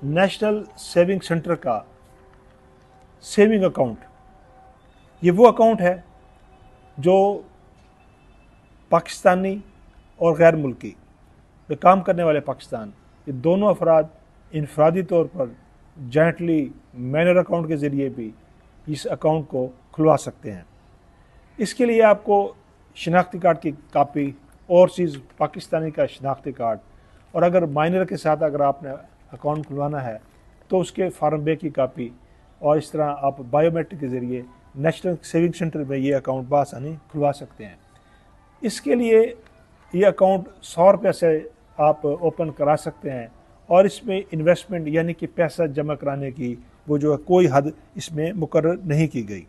National saving centre का saving account, ये वो अकाउंट है जो पाकिस्तानी और गैर मुल्की में काम करने वाले पाकिस्तान, ये दोनों अफराद इनफरादी तौर पर जॉइंटली मैनर अकाउंट के ज़रिए भी इस अकाउंट को खुलवा सकते हैं। इसके लिए आपको शनाख्ती कार्ड की कापी, ओवरसीज़ पाकिस्तानी का शनाख्ती कार्ड, और अगर माइनर के साथ अगर आपने अकाउंट खुलवाना है तो उसके फार्म बे की कापी, और इस तरह आप बायोमेट्रिक के ज़रिए नेशनल सेविंग सेंटर में ये अकाउंट बआसानी खुलवा सकते हैं। इसके लिए ये अकाउंट 100 रुपये से आप ओपन करा सकते हैं, और इसमें इन्वेस्टमेंट यानी कि पैसा जमा कराने की वो जो है कोई हद इसमें मुकर्रर नहीं की गई।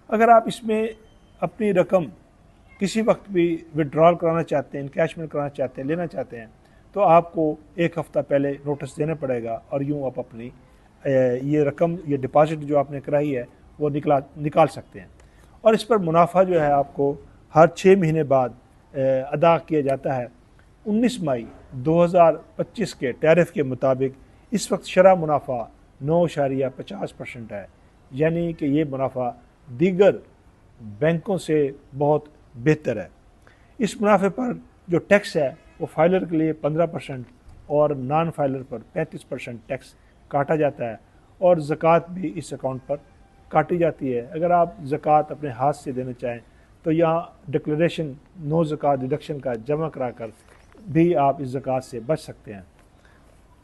अगर आप इसमें अपनी रकम किसी वक्त भी विड्रॉल कराना चाहते हैं, इनकैशमेंट कराना चाहते हैं, लेना चाहते हैं, तो आपको एक हफ़्ता पहले नोटिस देना पड़ेगा, और यूँ आप अपनी ये रकम, ये डिपॉजिट जो आपने कराई है वो निकाल सकते हैं। और इस पर मुनाफा जो है आपको हर 6 महीने बाद अदा किया जाता है। 19 मई 2025 के टैरिफ के मुताबिक इस वक्त शरह मुनाफा 9.50% है, यानी कि ये मुनाफा दीगर बैंकों से बहुत बेहतर है। इस मुनाफे पर जो टैक्स है वो फाइलर के लिए 15% और नॉन फाइलर पर 35% टैक्स काटा जाता है, और ज़कात भी इस अकाउंट पर काटी जाती है। अगर आप ज़कात अपने हाथ से देना चाहें तो यहाँ डिक्लेरेशन नो ज़कात डिडक्शन का जमा कराकर भी आप इस ज़कात से बच सकते हैं।